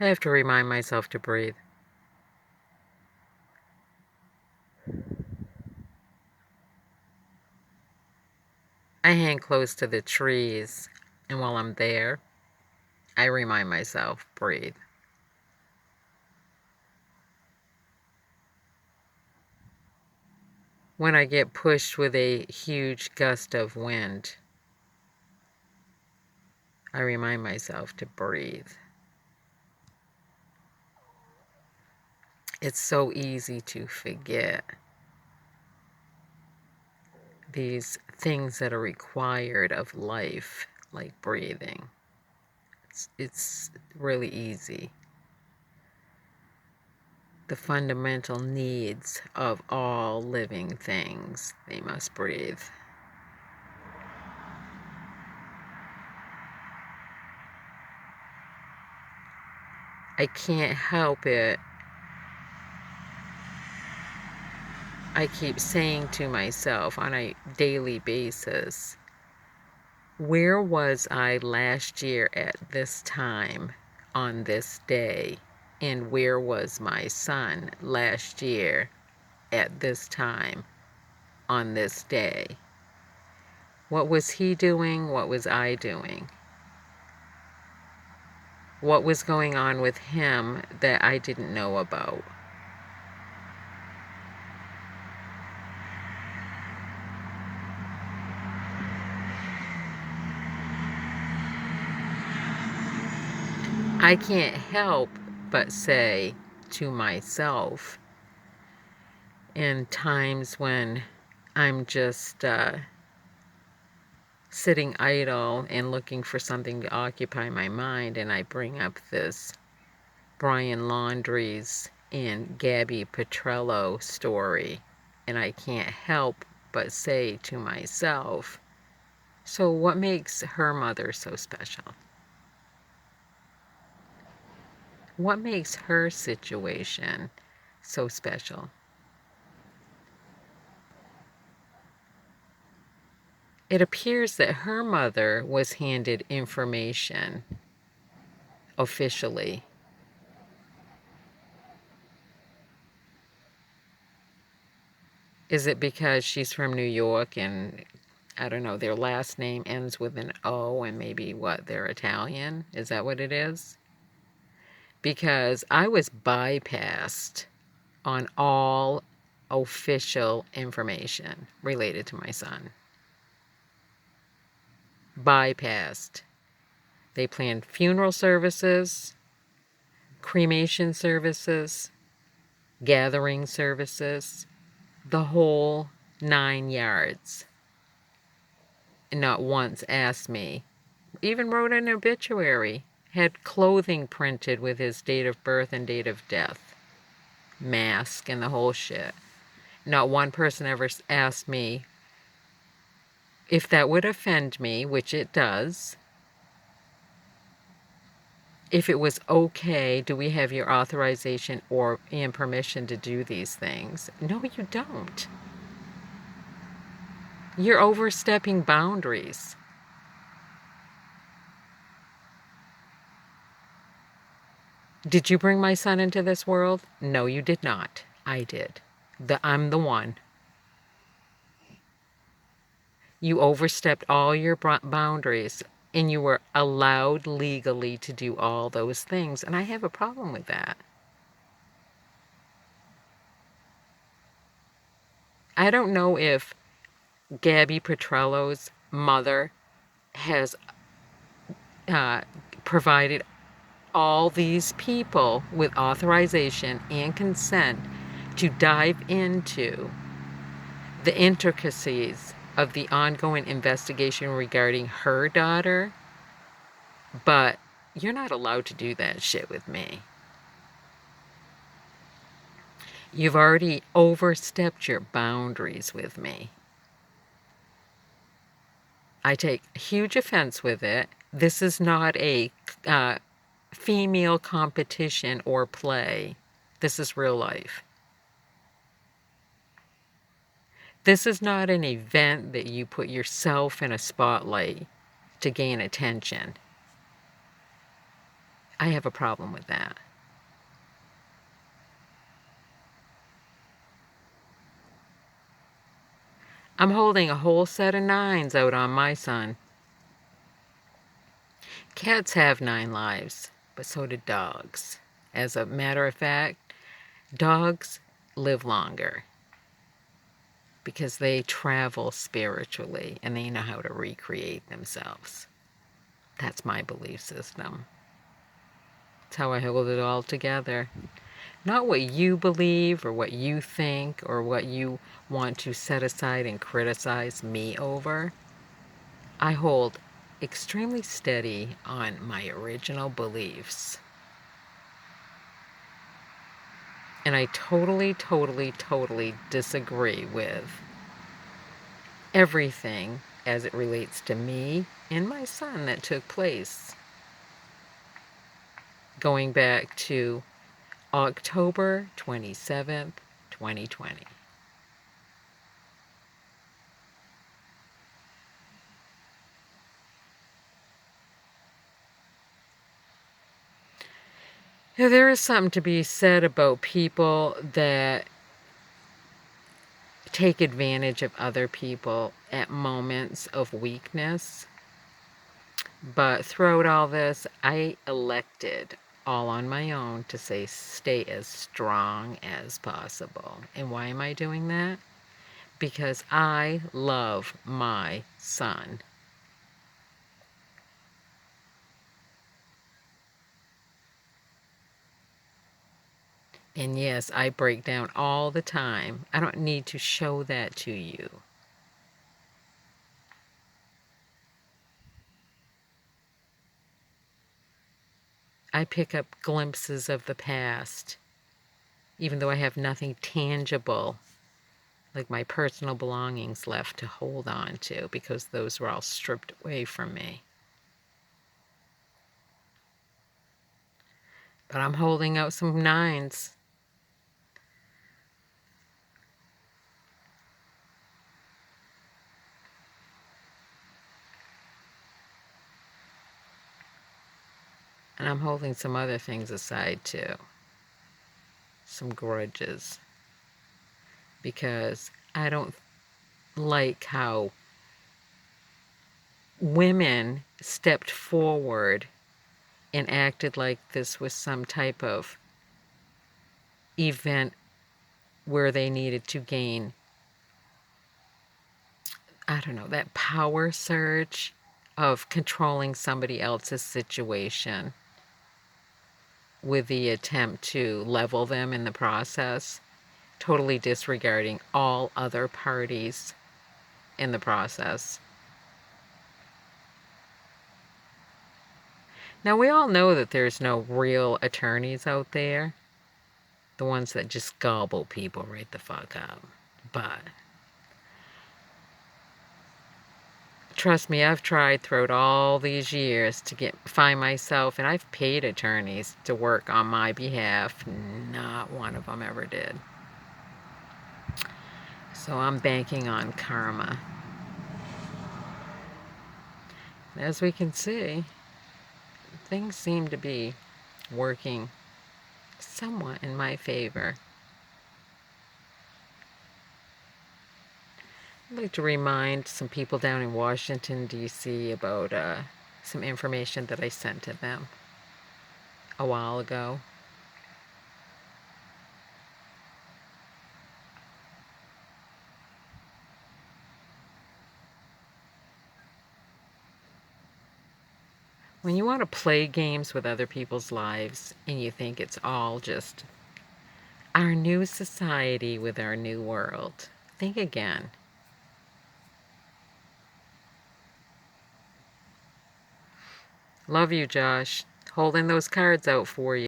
I have to remind myself to breathe. I hang close to the trees, and while I'm there, I remind myself, breathe. When I get pushed with a huge gust of wind, I remind myself to breathe. It's so easy to forget these things that are required of life, like breathing. It's really easy. The fundamental needs of all living things, they must breathe. I can't help it. I keep saying to myself on a daily basis, where was I last year at this time on this day? And where was my son last year at this time on this day? What was he doing? What was I doing? What was going on with him that I didn't know about? I can't help but say to myself, in times when I'm just sitting idle and looking for something to occupy my mind, and I bring up this Brian Laundrie's and Gabby Petrello story, and I can't help but say to myself, so what makes her mother so special? What makes her situation so special? It appears that her mother was handed information officially. Is it because she's from New York and, I don't know, their last name ends with an O and maybe what, they're Italian? Is that what it is? Because I was bypassed on all official information related to my son. Bypassed. They planned funeral services, cremation services, gathering services, the whole 9 yards. Not once asked me, even wrote an obituary, had clothing printed with his date of birth and date of death, mask and the whole shit. Not one person ever asked me if that would offend me, which it does. If it was okay, do we have your authorization and permission to do these things? No, you don't. You're overstepping boundaries. Did you bring my son into this world? No, you did not. I did. I'm the one. You overstepped all your boundaries, and you were allowed legally to do all those things, and I have a problem with that. I don't know if Gabby Petrello's mother has provided all these people with authorization and consent to dive into the intricacies of the ongoing investigation regarding her daughter, but you're not allowed to do that shit with me. You've already overstepped your boundaries with me. I take huge offense with it. This is not a female competition or play. This is real life. This is not an event that you put yourself in a spotlight to gain attention. I have a problem with that. I'm holding a whole set of 9's out on my son. Cats have 9 lives, but so do dogs. As a matter of fact, dogs live longer because they travel spiritually and they know how to recreate themselves. That's my belief system. That's how I hold it all together. Not what you believe or what you think or what you want to set aside and criticize me over. I hold extremely steady on my original beliefs. And I totally, totally, totally disagree with everything as it relates to me and my son that took place going back to October 27th, 2020. Now, there is something to be said about people that take advantage of other people at moments of weakness. But throughout all this, I elected all on my own to say stay as strong as possible. And why am I doing that? Because I love my son. And yes, I break down all the time. I don't need to show that to you. I pick up glimpses of the past, even though I have nothing tangible, like my personal belongings left to hold on to, because those were all stripped away from me. But I'm holding out some 9's. And I'm holding some other things aside too. Some grudges. Because I don't like how women stepped forward and acted like this was some type of event where they needed to gain, I don't know, that power surge of controlling somebody else's situation with the attempt to level them in the process, totally disregarding all other parties in the process. Now, we all know that there's no real attorneys out there, the ones that just gobble people right the fuck up. But trust me, I've tried throughout all these years to find myself, and I've paid attorneys to work on my behalf. Not one of them ever did. So I'm banking on karma. As we can see, things seem to be working somewhat in my favor. I'd like to remind some people down in Washington, D.C. about some information that I sent to them a while ago. When you want to play games with other people's lives and you think it's all just our new society with our new world, think again. Love you, Josh. Holding those cards out for you.